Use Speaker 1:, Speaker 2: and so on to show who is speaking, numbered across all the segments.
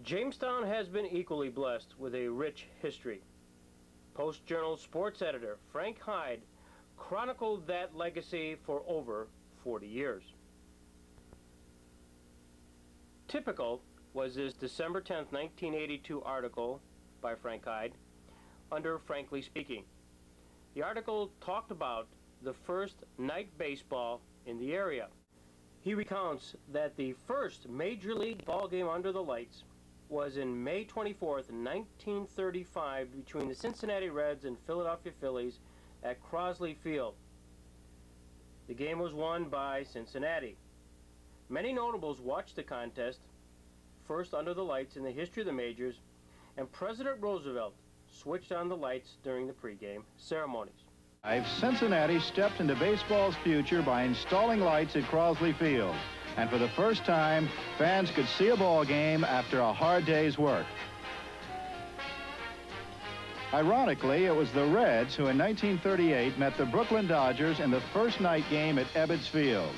Speaker 1: Jamestown has been equally blessed with a rich history. Post-Journal sports editor Frank Hyde chronicled that legacy for over 40 years. Typical was this December 10, 1982 article by Frank Hyde under Frankly Speaking. The article talked about the first night baseball in the area. He recounts that the first Major League ball game under the lights was in May 24th, 1935 between the Cincinnati Reds and Philadelphia Phillies at Crosley Field. The game was won by Cincinnati. Many notables watched the contest, first under the lights in the history of the majors, and President Roosevelt switched on the lights during the pregame ceremonies.
Speaker 2: Cincinnati stepped into baseball's future by installing lights at Crosley Field. And for the first time, fans could see a ball game after a hard day's work. Ironically, it was the Reds who in 1938 met the Brooklyn Dodgers in the first night game at Ebbets Field.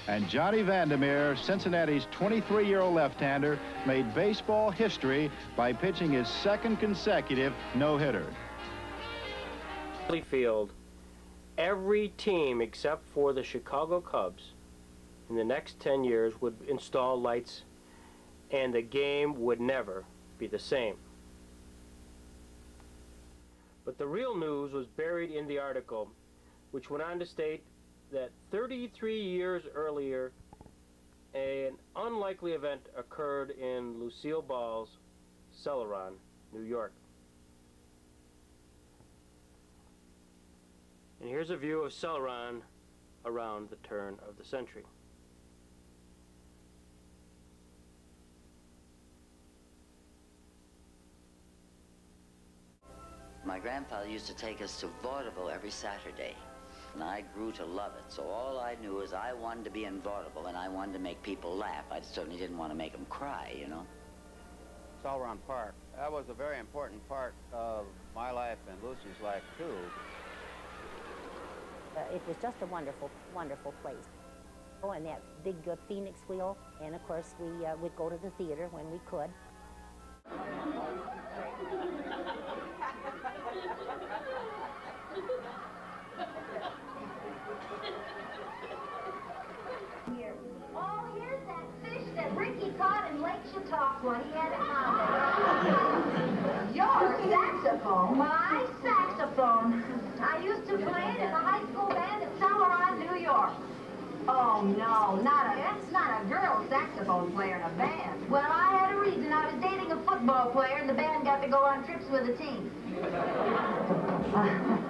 Speaker 2: And Johnny Vandermeer, Cincinnati's 23-year-old left-hander, made baseball history by pitching his second consecutive no-hitter.
Speaker 1: Field, every team except for the Chicago Cubs in the next 10 years would install lights, and the game would never be the same. But the real news was buried in the article, which went on to state that 33 years earlier, an unlikely event occurred in Lucille Ball's Celoron, New York. And here's a view of Celoron around the turn of the century.
Speaker 3: My grandfather used to take us to vaudeville every Saturday, and I grew to love it. So all I knew is I wanted to be in vaudeville, and I wanted to make people laugh. I certainly didn't want to make them cry, you know.
Speaker 4: Celoron Park, that was a very important part of my life and Lucy's life, too.
Speaker 5: It was just a wonderful, wonderful place. Oh, and that big Phoenix wheel, and of course we would go to the theater when we could.
Speaker 6: Oh, here's that fish that Ricky caught in Lake Chautauqua. He had it on. Your saxophone? My saxophone. I used to play it in the high school band at Celoron, New York. Oh, no, not a girl saxophone player in a band. Well, I had a reason. I was dating a football player, and the band got to go on trips with the team.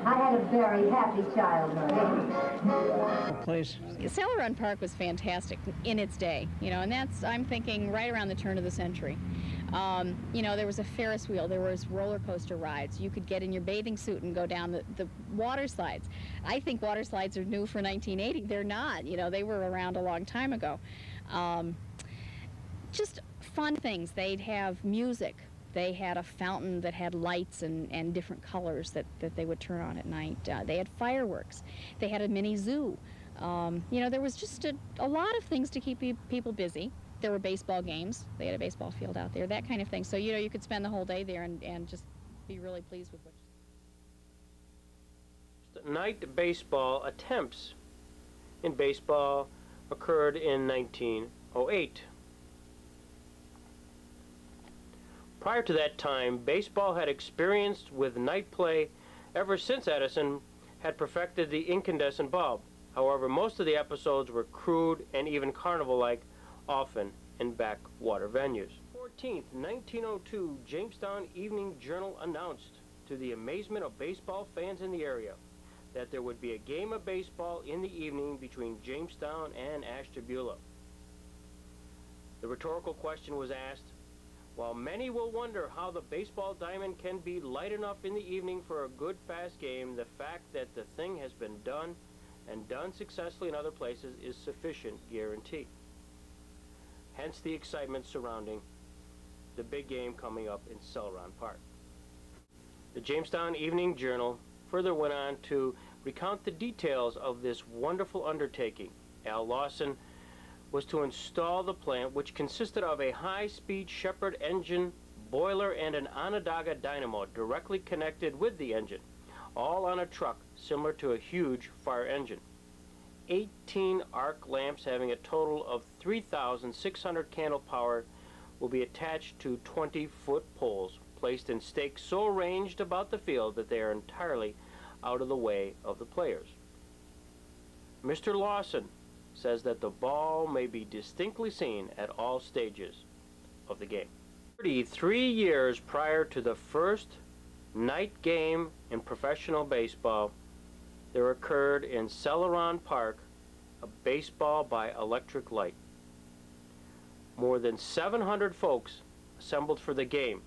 Speaker 6: I had a very happy childhood.
Speaker 7: Please. Celoron Park was fantastic in its day, you know, and that's, I'm thinking, right around the turn of the century. You know, there was a Ferris wheel, there was roller coaster rides. You could get in your bathing suit and go down the water slides. I think water slides are new for 1980. They're not, you know, they were around a long time ago. Just fun things. They'd have music. They had a fountain that had lights and different colors that they would turn on at night. They had fireworks. They had a mini zoo. You know, there was just a lot of things to keep people busy. There were baseball games. They had a baseball field out there, that kind of thing. So, you know, you could spend the whole day there and just be really pleased with what you see.
Speaker 1: Night baseball attempts in baseball occurred in 1908. Prior to that time, baseball had experienced with night play ever since Edison had perfected the incandescent bulb. However, most of the episodes were crude and even carnival-like, often in backwater venues. 14th, 1902, Jamestown Evening Journal announced, to the amazement of baseball fans in the area, that there would be a game of baseball in the evening between Jamestown and Ashtabula. The rhetorical question was asked, while many will wonder how the baseball diamond can be light enough in the evening for a good fast game, the fact that the thing has been done and done successfully in other places is sufficient guarantee. Hence the excitement surrounding the big game coming up in Celoron Park. The Jamestown Evening Journal further went on to recount the details of this wonderful undertaking. Al Lawson was to install the plant, which consisted of a high-speed Shepherd engine, boiler, and an Onondaga dynamo directly connected with the engine, all on a truck similar to a huge fire engine. 18 arc lamps having a total of 3,600 candle power will be attached to 20-foot poles placed in stakes so arranged about the field that they are entirely out of the way of the players. Mr. Lawson says that the ball may be distinctly seen at all stages of the game. 33 years prior to the first night game in professional baseball, there occurred in Celoron Park a baseball by electric light. More than 700 folks assembled for the game.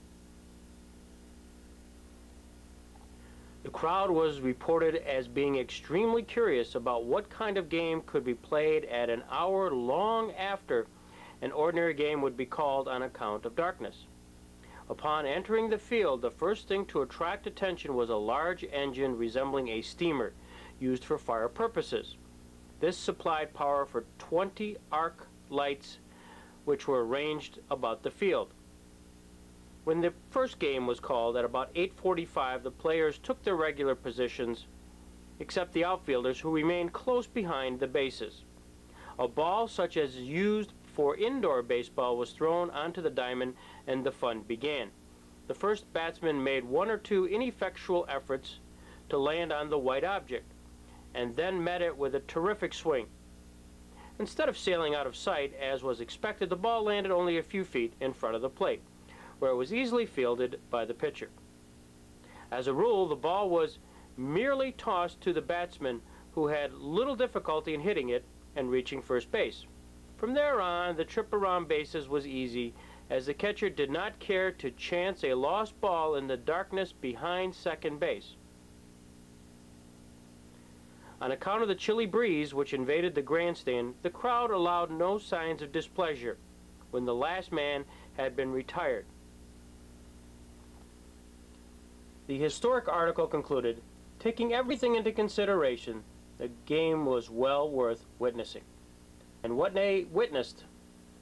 Speaker 1: The crowd was reported as being extremely curious about what kind of game could be played at an hour long after an ordinary game would be called on account of darkness. Upon entering the field, the first thing to attract attention was a large engine resembling a steamer used for fire purposes. This supplied power for 20 arc lights which were arranged about the field. When the first game was called at about 8:45, the players took their regular positions, except the outfielders, who remained close behind the bases. A ball such as used for indoor baseball was thrown onto the diamond, and the fun began. The first batsman made one or two ineffectual efforts to land on the white object, and then met it with a terrific swing. Instead of sailing out of sight, as was expected, the ball landed only a few feet in front of the plate, where it was easily fielded by the pitcher. As a rule, the ball was merely tossed to the batsman, who had little difficulty in hitting it and reaching first base. From there on, the trip around bases was easy, as the catcher did not care to chance a lost ball in the darkness behind second base. On account of the chilly breeze which invaded the grandstand, the crowd allowed no signs of displeasure when the last man had been retired. The historic article concluded, taking everything into consideration, the game was well worth witnessing. And what they witnessed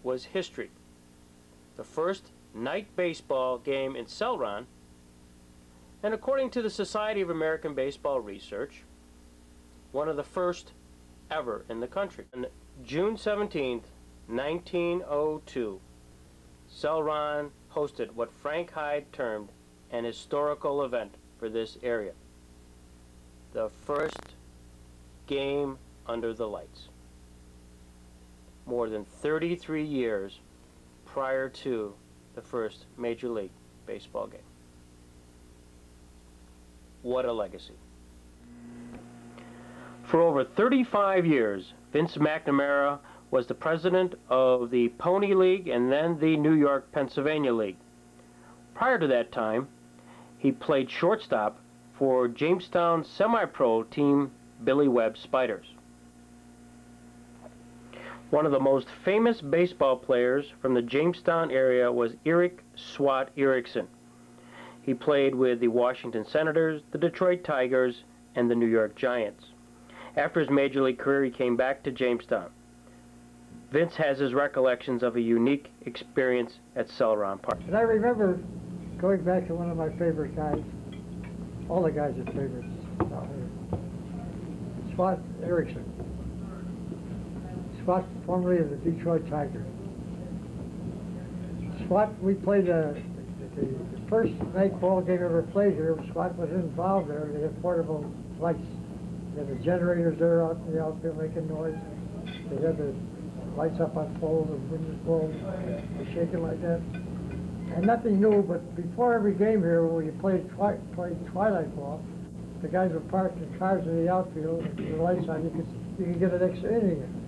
Speaker 1: was history. The first night baseball game in Celoron, and according to the Society of American Baseball Research, one of the first ever in the country. On June 17th, 1902, Celoron hosted what Frank Hyde termed an historical event for this area. The first game under the lights. More than 33 years prior to the first Major League Baseball game. What a legacy. For over 35 years, Vince McNamara was the president of the Pony League and then the New York, Pennsylvania League. Prior to that time, he played shortstop for Jamestown semi-pro team Billy Webb Spiders. One of the most famous baseball players from the Jamestown area was Eric Swat Erickson. He played with the Washington Senators, the Detroit Tigers, and the New York Giants. After his major league career, he came back to Jamestown. Vince has his recollections of a unique experience at Celoron Park.
Speaker 8: And I remember going back to one of my favorite guys. All the guys are favorites out here. Swat Erickson. Swat, formerly of the Detroit Tigers. Swat, we played the first night ball game ever played here. Swat was involved there. They had portable lights. They had the generators there out in the outfield making noise. They had the lights up on poles and windows blowing, shaking like that. And nothing new, but before every game here, when you played twilight ball, the guys would park their cars in the outfield and the lights on. You could get an extra inning in.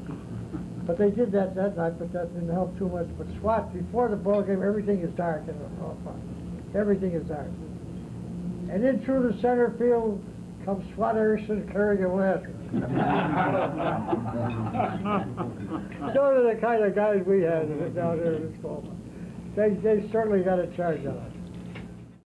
Speaker 8: But they did that night, but that didn't help too much. But SWAT, before the ball game, everything is dark in the ballpark. Everything is dark. And in through the center field comes SWAT Erickson carrying a lantern. Those are the kind of guys we had down there in this ballpark. They certainly got a charge on us.